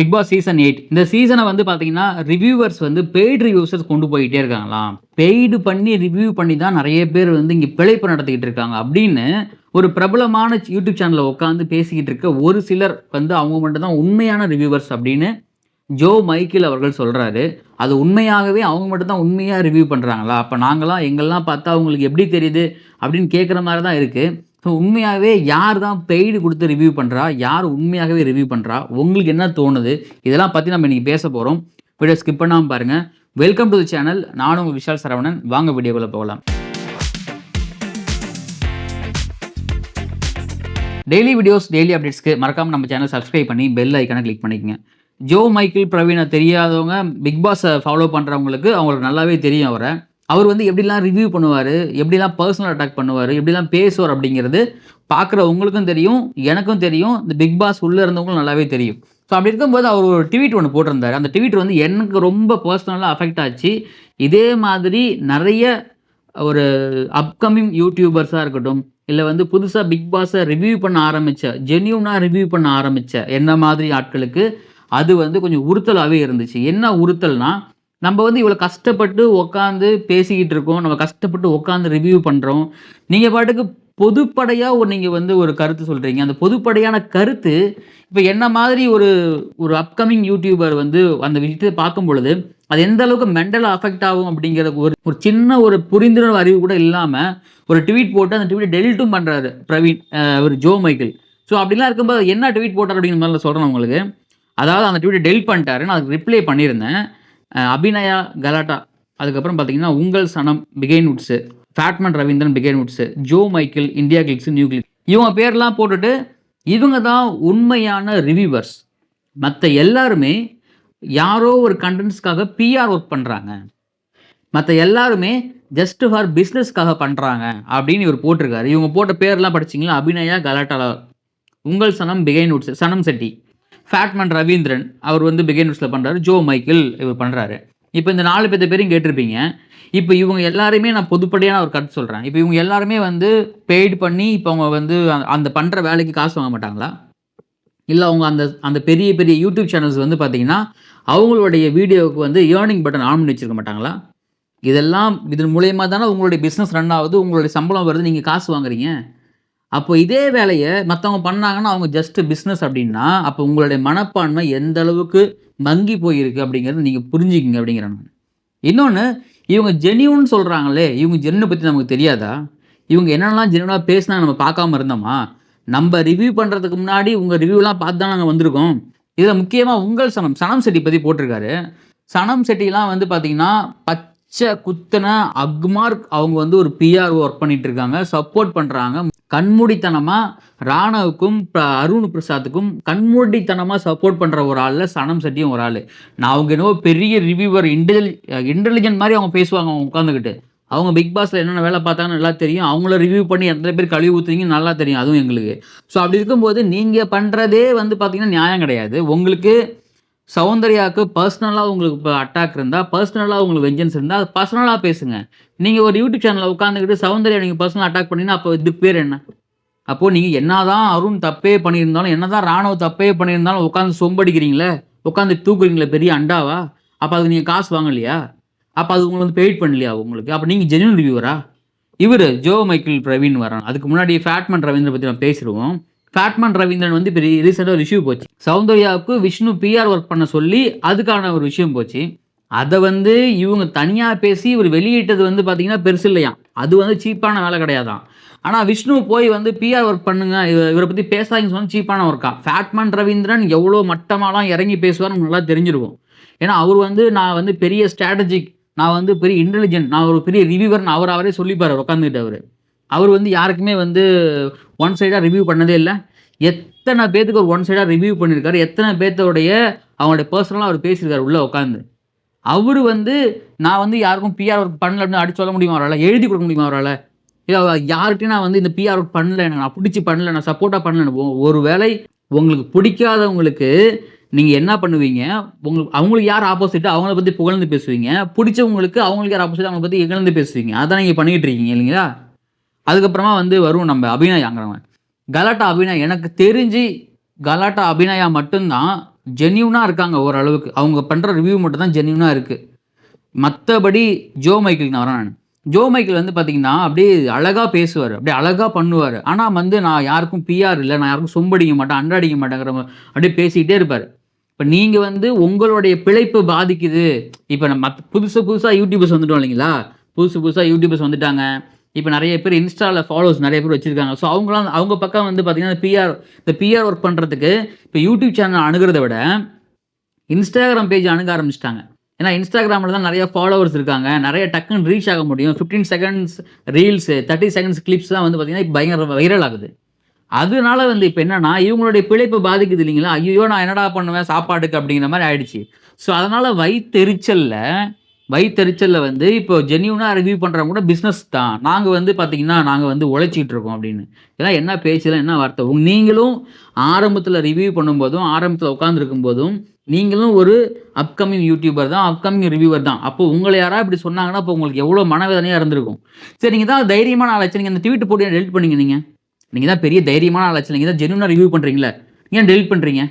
Big Boss season 8 இந்த சீசனை வந்து பார்த்தீங்கன்னா, ரிவ்யூவர்ஸ் வந்து பெய்டு ரிவ்யூஸர்ஸ் கொண்டு போயிட்டே இருக்காங்களாம். பெய்டு பண்ணி ரிவ்யூ பண்ணி தான் நெறைய பேர் வந்து இங்க பிழைப்பு நடத்திக்கிட்டு இருக்காங்க அப்படின்னு, ஒரு பிரபலமான யூடியூப் சேனல்ல உட்காந்து பேசிக்கிட்டு இருக்க ஒரு சிலர் வந்து அவங்க மட்டும் தான் உண்மையான ரிவ்யூவர்ஸ் அப்படின்னு ஜோ மைக்கேல் அவர்கள் சொல்றாரு. அது உண்மையாகவே அவங்க மட்டும் தான் உண்மையா ரிவ்யூ பண்றாங்களா? அப்ப நாங்கலாம் எங்கள்லாம் பார்த்தா உங்களுக்கு எப்படி தெரியுது? அப்படின்னு கேட்குற மாரி தான் இருக்கு. ஸோ உண்மையாவே யார் தான் பெய்டு குடுத்து ரிவ்யூ பண்றா? யார் உண்மையாகவே ரிவ்யூ பண்றா? உங்களுக்கு என்ன தோணுது? இதெல்லாம் பத்தி நம்ம இன்னைக்கு பேச போறோம். வீடியோ ஸ்கிப் பண்ணாம பாருங்க. Welcome to the channel. நானும் உங்க விஷால் சரவணன். வாங்க வீடியோக்குள்ள போகலாம். டெய்லி வீடியோஸ், டெய்லி அப்டேட்ஸ்க்கு மறக்காம நம்ம சேனல் சப்ஸ்கிரைப் பண்ணி பெல் ஐகானை கிளிக் பண்ணிக்கங்க. ஜோ மைக்கேல் பிரவீன தெரியாதவங்க, பிக் பாஸை ஃபாலோ பண்றவங்களுக்கு அவங்களுக்கு நல்லாவே தெரியும் அவர. அவர் வந்து எப்படிலாம் ரிவ்யூ பண்ணுவாரு, எப்படிலாம் பர்சனல் அட்டாக் பண்ணுவாரு, எப்படிலாம் பேசுவார் அப்படிங்கிறது பார்க்குற உங்களுக்கும் தெரியும், எனக்கும் தெரியும். இந்த பிக் பாஸ் உள்ள இருந்தவங்களுக்கும் நல்லாவே தெரியும். ஸோ அப்படி இருக்கும்போது அவர் ஒரு ட்வீட் ஒண்ணு போட்டிருந்தாரு. அந்த ட்வீட் வந்து எனக்கு ரொம்ப பர்சனலா அஃபெக்ட் ஆச்சு. இதே மாதிரி நெறைய ஒரு அப்கமிங் யூடியூபர்ஸா இருக்கட்டும், இல்ல வந்து புதுசா பிக் பாஸ ரிவ்யூ பண்ண ஆரம்பிச்ச, ஜென்யூனா ரிவ்யூ பண்ண ஆரம்பிச்ச என்ன மாதிரி ஆட்களுக்கு அது வந்து கொஞ்சம் உறுத்தலாவே இருந்துச்சு. என்ன உறுத்தல்னா, நம்ம வந்து இவ்வளோ கஷ்டப்பட்டு உட்காந்து பேசிக்கிட்டு இருக்கோம். நம்ம கஷ்டப்பட்டு உட்காந்து ரிவ்யூ பண்றோம். நீங்க பாட்டுக்கு பொதுப்படையா நீங்க வந்து ஒரு கருத்து சொல்றீங்க. அந்த பொதுப்படையான கருத்து இப்ப என்ன மாதிரி ஒரு ஒரு அப்கமிங் யூடியூபர் வந்து அந்த விஷயத்த பார்க்கும் பொழுது, அது எந்த அளவுக்கு மென்டலா அஃபெக்ட் ஆகும் அப்படிங்கிற ஒரு ஒரு சின்ன ஒரு புரிந்துணர்வு அறிவு கூட இல்லாம, ஒரு ட்வீட் போட்டு அந்த ட்வீட்ட டெலீட்டும் பண்றாரு பிரவீன். இவரு ஜோ மைக்கேல். ஸோ அப்படிலாம் இருக்கும்போது என்ன ட்வீட் போட்டாரு அப்படிங்கிற மாரி நான் சொல்றேன் உங்களுக்கு. அதாவது அந்த ட்வீட்ட டெலீட் பண்ணிட்டாரு. நான் அதுக்கு ரிப்ளை பண்ணியிருந்தேன். அபிநயா கலாட்டா, அதுக்கப்புறம் பார்த்தீங்கன்னா, உங்கள் சனம், Behindwoods, Fatman Ravindran, Behindwoods, Joe Michael, India Glitz, new Glitz இவங்க பேர்லாம் போட்டுட்டு, இவங்க தான் உண்மையான ரிவ்யூவர்ஸ். மத்த எல்லாருமே யாரோ ஒரு கன்டென்ட்ஸ்க்காக பிஆர் ஒர்க் பண்றாங்க. மத்த எல்லாருமே ஜஸ்ட் ஃபார் பிசினஸ்க்காக பண்றாங்க அப்படின்னு இவர் போட்டிருக்காரு. இவங்க போட்ட பேர்லாம் படிச்சீங்களா? அபிநயா கலாட்டா, உங்கள் சனம், பிகைன் வுட்ஸ், சனம் செட்டி, ஃபேட்மேன் ரவீந்திரன் அவர் வந்து பிகைன் வுட்ஸ்ல பண்றாரு. ஜோ மைக்கேல் இவர் பண்றாரு. இப்போ இந்த 4 பேரையும் கேட்டிருப்பீங்க. இப்போ இவங்க எல்லாரையுமே நான் பொதுப்படையான ஒரு கருத்து சொல்றேன். இப்போ இவங்க எல்லாருமே வந்து பெய்ட் பண்ணி இப்போ அவங்க வந்து அந்த பண்ற வேலைக்கு காசு வாங்க மாட்டாங்களா? இல்ல அவங்க அந்த அந்த பெரிய பெரிய யூடியூப் சேனல்ஸ் வந்து பார்த்தீங்கன்னா, அவங்களுடைய வீடியோவுக்கு வந்து ஏர்னிங் பட்டன் ஆன் பண்ணி வச்சிருக்க மாட்டாங்களா? இதன் மூலியமா தானே உங்களுடைய பிசினஸ் ரன் ஆகுது. உங்களுடைய சம்பளம் வருது. நீங்க காசு வாங்குறீங்க. அப்போ இதே வேலைய மத்தவங்க பண்ணாங்கன்னா, அவங்க ஜஸ்ட் பிசினஸ் அப்படின்னா, அப்போ உங்களுடைய மனப்பான்மை எந்த அளவுக்கு மங்கி போயிருக்கு அப்படிங்கிறத நீங்க புரிஞ்சுக்கங்க அப்படிங்கிறேன் நானு. இன்னொன்னு, இவங்க ஜென்யூன் சொல்றாங்களே, இவங்க ஜென்யூன பத்தி நமக்கு தெரியாதா? இவங்க என்னென்னலாம் ஜென்யூனா பேசினாங்க நம்ம பார்க்காம இருந்தோமா? நம்ப ரிவ்யூ பண்றதுக்கு முன்னாடி உங்க ரிவ்யூலாம் பார்த்து தான் நாங்க வந்திருக்கோம். இதுல முக்கியமா உங்கள் சனம், சனம் செட்டி பத்தி போட்டிருக்காரு. சனம் செட்டிலாம் வந்து பார்த்தீங்கன்னா, பச்சை குத்துன அக்மார்க் அவங்க வந்து ஒரு பிஆர் ஒர்க் பண்ணிட்டு இருக்காங்க. சப்போர்ட் பண்றாங்க. கண்மூடித்தனமா ராணவுக்கும், அருண் பிரசாத்துக்கும் கண்மூடித்தனமா சப்போர்ட் பண்ற ஒரு ஆள்ல சனம் செட்டியும் ஒரு ஆளு. நான் அவங்க என்னவோ பெரிய ரிவ்யூவர் இன்டெலிஜென்ட் மாரி அவங்க பேசுவாங்க அவங்க உட்காந்துக்கிட்டு. அவங்க பிக் பாஸ்ல என்னென்ன வேலை பார்த்தாங்கன்னு நல்லா தெரியும். அவங்கள ரிவ்யூ பண்ணி எத்தன பேர் கழுவி ஊத்துறீங்கன்னு நல்லா தெரியும். அதுவும் எங்களுக்கு. ஸோ அப்படி இருக்கும்போது நீங்க பண்றதே வந்து பார்த்தீங்கன்னா நியாயம் கிடையாது. உங்களுக்கு சௌந்தர்யாவுக்கு பர்சனலா உங்களுக்கு இப்ப அட்டாக் இருந்தா, பர்சனலா உங்களுக்கு வெஞ்சன்ஸ் இருந்தா, அது பர்சனலா பேசுங்க. நீங்க ஒரு யூடியூப் சேனல்ல உட்காந்துக்கிட்டு சௌந்தர்யா நீங்க பர்சனலா அட்டாக் பண்ணீங்கன்னா, அப்போ இதுக்கு பேர் என்ன? அப்போ நீங்க என்னதான் அருண் தப்பே பண்ணியிருந்தாலும், என்னதான் ராணுவ தப்பே பண்ணியிருந்தாலும் உட்காந்து சொம்படிக்கிறீங்களே, உட்காந்து தூக்குறீங்களே பெரிய அண்டாவா? அப்ப அதுக்கு நீங்க காசு வாங்கலையா? அப்ப அது உங்களுக்கு வந்து பெய்ட் பண்ணலையா உங்களுக்கு? அப்ப நீங்க ஜென்யூன் ரிவ்யூவரா? இவரு ஜோ மைக்கேல் பிரவீன் வரான். அதுக்கு முன்னாடி ஃபேட்மேன் ரவீந்திரன் பத்தி நம்ம பேசிருவோம். ஃபேட்மேன் ரவீந்திரன் வந்து இப்ப ரீசெண்டா ஒரு இஷ்யூ போச்சு. சௌந்தர்யாவுக்கு விஷ்ணு பிஆர் ஒர்க் பண்ண சொல்லி அதுக்கான ஒரு விஷயம் போச்சு. அத வந்து இவங்க தனியா பேசி இவரு வெளியிட்டது வந்து பார்த்தீங்கன்னா பெருசு இல்லையாம். அது வந்து சீப்பான வேலை கிடையாதாம். ஆனா விஷ்ணு போய் வந்து பிஆர் ஒர்க் பண்ணுங்க, இவர பத்தி பேசாதீங்கன்னு சொன்னா சீப்பான ஒர்க்கா. ஃபேட்மேன் ரவீந்திரன் எவ்வளோ மட்டமாலாம் இறங்கி பேசுவார்ன்னு நமக்கு நல்லா தெரிஞ்சிருக்கும். ஏன்னா அவரு வந்து நான் வந்து பெரிய ஸ்ட்ராட்டஜிக், நான் வந்து பெரிய இன்டெலிஜென்ட், நான் ஒரு பெரிய ரிவ்யூவர்ன்னு அவரே சொல்லிப்பாரு உட்காந்துக்கிட்டு அவரு. அவர் வந்து யாருக்குமே வந்து ஒன் சைடா ரிவ்யூ பண்ணதே இல்ல. எத்தனை பேத்துக்கு ஒரு ஒன் சைடா ரிவ்யூ பண்ணியிருக்காரு. எத்தனை பேத்தோடைய அவங்களுடைய பர்சனலா அவர் பேசியிருக்காரு உள்ள உட்காந்து. அவரு வந்து நான் வந்து யாருக்கும் பிஆர் ஒர்க் பண்ணல அப்படின்னு அடிச்சு சொல்ல முடியுமா அவரால? எழுதி கொடுக்க முடியுமா அவரால? இல்ல யார்கிட்டயும் நான் வந்து இந்த பிஆர் ஒர்க் பண்ணல, நான் புடிச்சு பண்ணல, நான் சப்போர்ட்டா பண்ணல. ஒருவேளை உங்களுக்கு பிடிக்காதவங்களுக்கு நீங்க என்ன பண்ணுவீங்க? அவங்களுக்கு யார் ஆப்போசிட் அவங்கள பத்தி புகழ்ந்து பேசுவீங்க. பிடிச்சவங்களுக்கு அவங்களுக்கு யார் ஆப்போசிட் அவங்கள பத்தி இகழ்ந்து பேசுவீங்க. அதான் நீங்க பண்ணிட்டு இருக்கீங்க இல்லைங்களா? அதுக்கப்புறமா வந்து வரும் நம்ம அபிநயாங்கிறவன். கலாட்டா அபிநயா எனக்கு தெரிஞ்சு கலாட்டா அபிநயா மட்டும் தான் ஜென்யூனாக இருக்காங்க ஓரளவுக்கு. அவங்க பண்ணுற ரிவ்யூ மட்டும் தான் ஜென்யூனாக இருக்குது. மற்றபடி ஜோ மைக்கிள் நான் வரேன் நான். ஜோ மைக்கிள் வந்து பார்த்தீங்கன்னா அப்படியே அழகாக பேசுவார், அப்படியே அழகாக பண்ணுவார். ஆனால் வந்து நான் யாருக்கும் பிஆர் இல்லை, நான் யாருக்கும் சொம்படிக்க மாட்டேன், அன்றாடிக்க மாட்டேங்கிற அப்படியே பேசிக்கிட்டே இருப்பார். இப்போ நீங்கள் வந்து உங்களுடைய பிழைப்பு பாதிக்குது. இப்போ நம்ம புதுசாக யூடியூபர்ஸ் வந்துட்டோம் இல்லைங்களா? புதுசாக யூடியூபர்ஸ் வந்துட்டாங்க. இப்போ நிறைய பேர் இன்ஸ்டாவில் ஃபாலோவர்ஸ் நிறைய பேர் வச்சுருக்காங்க. ஸோ அவங்க பக்கம் வந்து பார்த்தீங்கன்னா இந்த பிஆர் ஒர்க் பண்ணுறதுக்கு இப்போ யூடியூப் சேனல் அணுகிறத விட இன்ஸ்டாகிராம் பேஜ் அணுக ஆரம்பிச்சிட்டாங்க. ஏன்னா இன்ஸ்டாகிராமில் தான் நிறைய ஃபாலோவர்ஸ் இருக்காங்க, நிறைய டக்குன்னு ரீச் ஆக முடியும். 15 செகண்ட்ஸ் ரீல்ஸு, 30 செகண்ட்ஸ் கிளிப்ஸ் தான் வந்து பார்த்தீங்கன்னா இப்போ பயங்கர வைரல் ஆகுது. அதனால வந்து இப்போ என்னன்னா இவங்களுடைய பிழைப்பு பாதிக்குது இல்லைங்களா? ஐயோ நான் என்னடா பண்ணுவேன் சாப்பாட்டுக்கு அப்படிங்கிற மாதிரி ஆயிடுச்சு. ஸோ அதனால் வயித்தெரிச்சலில் வந்து இப்போ ஜென்யூனாக ரிவ்யூ பண்ணுறவங்க கூட பிஸ்னஸ் தான். நாங்கள் வந்து பார்த்தீங்கன்னா நாங்கள் வந்து உழைச்சிட்டு இருக்கோம் அப்படின்னு. இதெல்லாம் என்ன பேச்சுலாம் என்ன வார்த்தை? நீங்களும் ஆரம்பத்தில் ரிவ்யூ பண்ணும்போதும், ஆரம்பத்தில் உட்காந்துருக்கும் போதும் நீங்களும் ஒரு அப்கமிங் யூடியூபர் தான், அப்கமிங் ரிவ்யூவர் தான். அப்போ உங்களை யாராவது இப்படி சொன்னாங்கன்னா அப்போ உங்களுக்கு எவ்வளோ மனவேதனையாக இருந்திருக்கும். சரி, நீங்கள் தான் தைரியமான ஆளாச்சு, நீங்கள் அந்த ட்வீட் போட்டு டெலிட் பண்ணீங்க. நீங்கள் தான் பெரிய தைரியமான ஆளாச்சு, நீங்கள் தான் ஜென்யூனாக ரிவ்யூ பண்ணுறீங்களே, ஏன் டெலிட் பண்ணுறீங்க?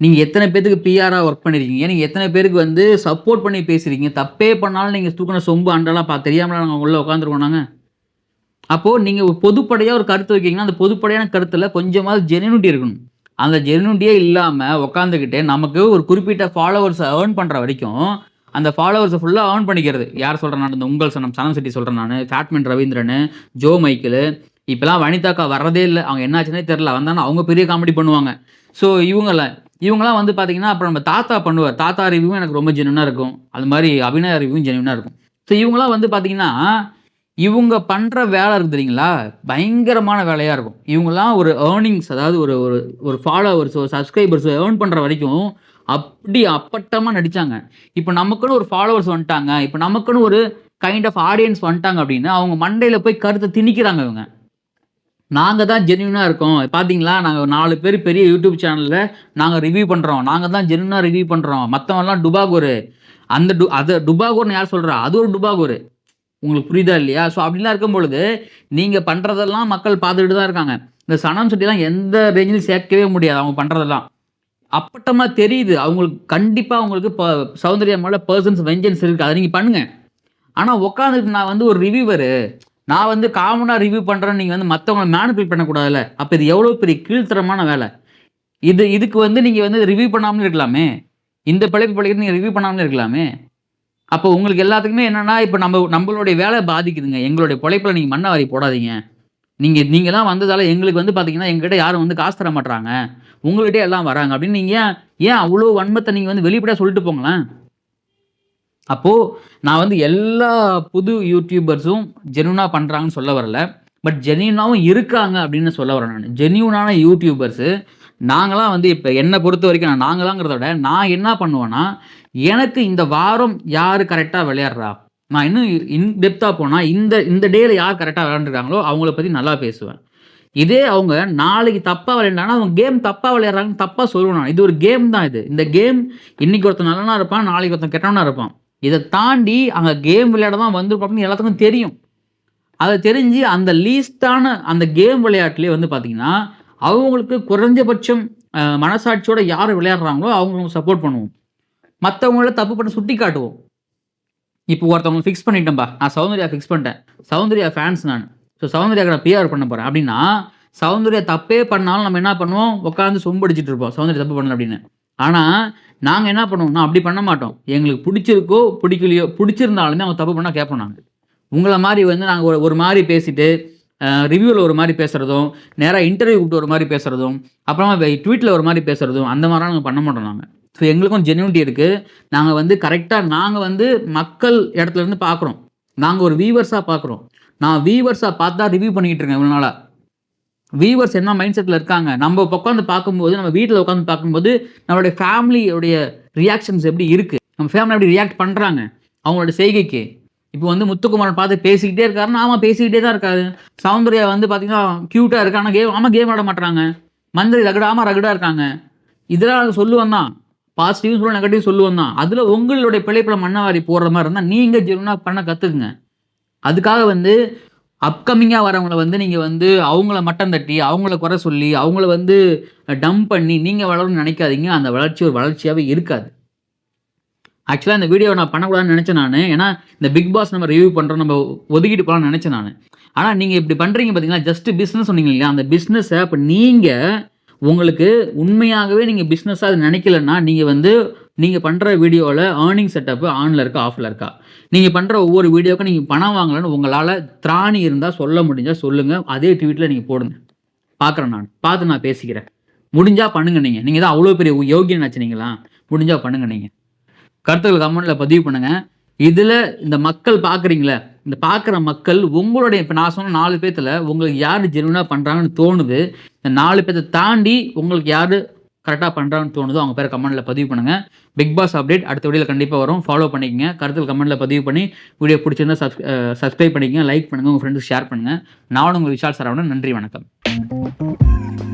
நீங்கள் எத்தனை பேருக்கு பிஆராக ஒர்க் பண்ணியிருக்கீங்க, நீங்கள் எத்தனை பேருக்கு வந்து சப்போர்ட் பண்ணி பேசுகிறீங்க. தப்பே பண்ணாலும் நீங்கள் தூக்கின சொம்பு அண்டெல்லாம் தெரியாமலாம் நாங்கள் உள்ளே உட்காந்துருக்கோம் நாங்கள். அப்போது நீங்கள் ஒரு பொதுப்படையாக ஒரு கருத்து வைக்கிங்கன்னா அந்த பொதுப்படையான கருத்தில் கொஞ்சமாவது ஜென்யூனிட்டி இருக்கணும். அந்த ஜென்யூனிட்டியே இல்லாமல் உட்காந்துக்கிட்டே நமக்கு ஒரு குறிப்பிட்ட ஃபாலோவர்ஸை ஏர்ன் பண்ணுற வரைக்கும் அந்த ஃபாலோவர்ஸை ஃபுல்லாக ஏர்ன் பண்ணிக்கிறது. யார் சொல்கிறேன் நான்? இந்த உங்கள் சனம் சிட்டி சொல்கிறேன் நான், ஃபேட்மேன் ரவீந்திரன், ஜோ மைக்கிள், இப்போலாம் வனிதாக்கா வர்றதே இல்லை. அவங்க என்னாச்சுன்னே தெரில. வந்தாங்கன்னா அவங்க பெரிய காமெடி பண்ணுவாங்க. ஸோ இவங்களாம் வந்து பார்த்தீங்கன்னா அப்புறம் நம்ம தாத்தா பண்ணுவார். தாத்தா ரிவ்யூவும் எனக்கு ரொம்ப ஜென்யூனாக இருக்கும். அது மாதிரி அபிநயா ரிவ்யூவும் ஜென்யூனாக இருக்கும். ஸோ இவங்களாம் வந்து பார்த்தீங்கன்னா இவங்க பண்ணுற வேலை இருக்குது தெரியுங்களா, பயங்கரமான வேலையாக இருக்கும். இவங்கெல்லாம் ஒரு ஏர்னிங்ஸ், அதாவது ஒரு ஒரு ஃபாலோவர்ஸ், ஒரு சப்ஸ்கிரைபர்ஸ் ஏர்ன் பண்ணுற வரைக்கும் அப்படி அப்பட்டமாக நடித்தாங்க. இப்போ நமக்குன்னு ஒரு ஃபாலோவர்ஸ் வந்துட்டாங்க, இப்போ நமக்குன்னு ஒரு கைண்ட் ஆஃப் ஆடியன்ஸ் வந்துட்டாங்க அப்படின்னு அவங்க மண்டையில் போய் கருத்தை திணிக்கிறாங்க. இவங்க நாங்கள் தான் ஜென்யூனாக இருக்கோம், பார்த்தீங்களா நாங்கள் 4 பேர் பெரிய யூடியூப் சேனலில் நாங்கள் ரிவ்யூ பண்ணுறோம், நாங்கள் தான் ஜென்யூனாக ரிவ்யூ பண்ணுறோம், மற்றவங்கலாம் டுபாகூரு. அதை டுபாகூர்னு யார் சொல்கிறா? அது ஒரு டுபாகூரு. உங்களுக்கு புரியுதா இல்லையா? ஸோ அப்படிலாம் இருக்கும் பொழுது நீங்கள் பண்ணுறதெல்லாம் மக்கள் பார்த்துக்கிட்டு தான் இருக்காங்க. இந்த சனம் சிட்டிலாம் எந்த ரேஞ்சிலும் சேர்க்கவே முடியாது. அவங்க பண்ணுறதெல்லாம் அப்பட்டமாக தெரியுது. அவங்களுக்கு கண்டிப்பாக அவங்களுக்கு சௌந்தர்யா மேலே பர்சன்ஸ் வெஞ்சன்ஸ் இருக்குது. அதை நீங்கள் பண்ணுங்கள். ஆனால் உட்காந்துட்டு நான் வந்து ஒரு ரிவ்யூவரு, நான் வந்து காமனாக ரிவ்யூ பண்ணுறேன்னு நீங்கள் வந்து மற்றவங்களை மேனிபுலேட் பண்ணக்கூடாதுல்ல. அப்போ இது எவ்வளோ பெரிய கீழ்த்தரமான வேலை. இதுக்கு வந்து நீங்கள் வந்து ரிவ்யூ பண்ணாமலே இருக்கலாமே. இந்த பிழைப்பு நீங்கள் ரிவ்யூ பண்ணாமலே இருக்கலாமே. அப்போ உங்களுக்கு எல்லாத்துக்குமே என்னன்னா, இப்போ நம்மளுடைய வேலை பாதிக்குதுங்க. எங்களுடைய பொழைப்பில் நீங்கள் மண்ணை வாரி போடாதீங்க. நீங்கள் தான் வந்ததால எங்களுக்கு வந்து பார்த்தீங்கன்னா, எங்ககிட்ட யாரும் வந்து காசு தர மாட்றாங்க, உங்கள்கிட்டயே எல்லாம் வராங்க அப்படின்னு நீங்கள் ஏன் அவ்வளோ வன்மத்தை நீங்கள் வந்து வெளிப்படையாக சொல்லிட்டு போங்களேன். அப்போது நான் வந்து எல்லா புது யூடியூபர்ஸும் ஜென்யூனாக பண்ணுறாங்கன்னு சொல்ல வரல. பட் ஜென்யூனாகவும் இருக்காங்க அப்படின்னு சொல்ல வரேன் நான். ஜென்யூனான யூடியூபர்ஸு நாங்களாம் வந்து இப்போ என்னை பொறுத்த வரைக்கும் நாங்களாங்கிறத விட நான் என்ன பண்ணுவேன்னா, எனக்கு இந்த வாரம் யார் கரெக்டாக விளையாடுறா, நான் இன்னும் இன்டெப்த்தாக போனால் இந்த டேயில் யார் கரெக்டாக விளையாண்டுருக்காங்களோ அவங்கள பற்றி நல்லா பேசுவேன். இதே அவங்க நாளைக்கு தப்பாக விளையாண்டாங்கன்னா அவங்க கேம் தப்பாக விளையாடுறாங்கன்னு தப்பாக சொல்லுவேன் நான். இது ஒரு கேம் தான் இது. இந்த கேம் இன்னைக்கு ஒருத்தன் நல்லவனா இருப்பான், நாளைக்கு ஒருத்தன் கெட்டவனா இருப்பான். இதை தாண்டி அங்கே கேம் விளையாட தான் வந்திருக்கோம் அப்படின்னு எல்லாத்துக்கும் தெரியும். அதை தெரிஞ்சு அந்த லீஸ்டான அந்த கேம் விளையாட்டுலேயே வந்து பார்த்தீங்கன்னா அவங்களுக்கு குறைஞ்சபட்சம் மனசாட்சியோட யார் விளையாடுறாங்களோ அவங்களுக்கு சப்போர்ட் பண்ணுவோம். மற்றவங்கள தப்பு பண்ண சுட்டி காட்டுவோம். இப்போ ஒருத்தவங்க ஃபிக்ஸ் பண்ணிட்டேன்பா, நான் சௌந்தர்யா ஃபிக்ஸ் பண்ணிட்டேன், சௌந்தர்யா ஃபேன்ஸ் நான், ஸோ சௌந்தர்யாவுக்கு நான் பிஆர் பண்ண போகிறேன் அப்படின்னா, சௌந்தர்யா தப்பே பண்ணாலும் நம்ம என்ன பண்ணுவோம், உட்காந்து சொம்படிச்சிட்டு இருப்போம் சௌந்தர்யா தப்பு பண்ணல அப்படின்னு. ஆனால் நாங்கள் என்ன பண்ணுவோம்னா அப்படி பண்ண மாட்டோம். எங்களுக்கு பிடிச்சிருக்கோ பிடிக்கலையோ, பிடிச்சிருந்தாலுமே அவங்க தப்பு பண்ணால் கேட்போம். நாங்கள் உங்களை மாதிரி வந்து நாங்கள் ஒரு மாதிரி பேசிட்டு ரிவ்யூவில் ஒரு மாதிரி பேசுகிறதும், நேராக இன்டர்வியூ கூப்பிட்டு ஒரு மாதிரி பேசுகிறதும், அப்புறமா ட்வீட்டில் ஒரு மாதிரி பேசுகிறதும், அந்த மாதிரிலாம் நாங்கள் பண்ண மாட்டோம். நாங்கள் ஸோ எங்களுக்கும் ஜென்யூனிட்டி இருக்குது. நாங்கள் வந்து கரெக்டாக நாங்கள் வந்து மக்கள் இடத்துலேருந்து பார்க்குறோம். நாங்கள் ஒரு வியூவர்ஸாக பார்க்குறோம். நான் வியூவர்ஸாக பார்த்தா ரிவ்யூ பண்ணிக்கிட்டு இருக்கேன் இவ்வளோ நாளாக. வியூவர்ஸ் என்ன மைண்ட் செட்டில் இருக்காங்க, நம்ம உட்காந்து பார்க்கும்போது, நம்ம வீட்டில் உட்காந்து பார்க்கும்போது நம்மளுடைய ஃபேமிலியோடைய ரியாக்ஷன்ஸ் எப்படி இருக்குது, நம்ம ஃபேமிலி எப்படி ரியாக்ட் பண்ணுறாங்க அவங்களோட செய்கைக்கு. இப்போ வந்து முத்துக்குமாரன் பார்த்து பேசிக்கிட்டே இருக்காருன்னா ஆமாம் பேசிக்கிட்டே தான் இருக்காரு. சௌந்தர்யா வந்து பார்த்தீங்கன்னா க்யூட்டாக இருக்கு, ஆனால் கேம் விளாட மாட்டுறாங்க. மந்திரி ரகடாக இருக்காங்க. இதெல்லாம் சொல்லுவேன் தான், பாசிட்டிவும் சொல்லுவேன், நெகட்டிவ் சொல்லுவேன் தான். அதில் உங்களுடைய பிழைப்பில் மண்ணவாரி போடுற மாதிரி இருந்தால் நீங்கள் ஜென்யூனாக பண்ண கற்றுக்குங்க. அதுக்காக வந்து அப்கமிங்காக வரவங்கள வந்து நீங்கள் வந்து அவங்கள மட்டம் தட்டி, அவங்கள குறை சொல்லி, அவங்கள வந்து டம்ப் பண்ணி நீங்கள் வளரணும்னு நினைக்காதீங்க. அந்த வளர்ச்சி ஒரு வளர்ச்சியாவே இருக்காது. ஆக்சுவலா இந்த வீடியோவ நான் பண்ணக்கூடாதுன்னு நெனச்சேன் நானு. ஏன்னா, இந்த பிக் பாஸ் நம்ம ரிவ்யூ பண்றோம். நம்ம ஒதுக்கிட்டு போலாம்னு நெனச்சேன் நானு. ஆனா, நீங்க இப்டி பண்றீங்க பார்த்தீங்களா? ஜஸ்ட் பிசினஸ் சொன்னீங்க இல்லையா? அந்த பிசினஸ இப்ப நீங்க உங்களுக்கு உண்மையாகவே நீங்க பிசினஸா அத நெனைக்கலன்னா, நீங்க வந்து நீங்க பண்ற வீடியோல ஏர்னிங் செட்டப் ஆன்ல இருக்கா? ஆஃப்ல இருக்கா? நீங்க பண்ற ஒவ்வொரு வீடியோக்கும் நீங்க பணம் வாங்கலன்னு உங்களால திராணி இருந்தா சொல்ல முடிஞ்சா சொல்லுங்க. அதே ட்வீட்ல நீங்க போடுங்க. பார்க்குறேன் நானு. பார்த்து நான் பேசிக்கிறேன். முடிஞ்சா பண்ணுங்க நீங்க. நீங்க தான் அவ்ளோ பெரிய யோகியன் நெனச்சுனீங்களா? முடிஞ்சா பண்ணுங்க நீங்க. கருத்துக்கள் கமெண்ட்ல பதிவு பண்ணுங்க. இதுல இந்த மக்கள் பார்க்குறீங்கள்ல, இந்த பார்க்குற மக்கள் உங்களுடைய இப்ப நான் சொன்ன 4 பேத்துல உங்களுக்கு யாரு ஜென்யூனா பண்றாங்கன்னு தோணுது. இந்த 4 பேத்த தாண்டி உங்களுக்கு யாரு கரெக்ட்டா பண்றாங்கன்னு தோணுதோ, அவங்க பேர கமெண்ட்ல பதிவு பண்ணுங்க. பிக் பாஸ் அப்டேட் அடுத்த வீடியோல கண்டிப்பா வரும். ஃபாலோ பண்ணிக்கங்க. கருத்துக்கள் கமெண்ட்ல பதிவு பண்ணி வீடியோ புடிச்சிருந்தா சப்ஸ்கிரைப் பண்ணிக்கங்க. லைக் பண்ணுங்க. உங்க ஃப்ரெண்ட்ஸ்க்கு ஷேர் பண்ணுங்க. நான் உங்கள் விஷால் சரவணன். நன்றி, வணக்கம்.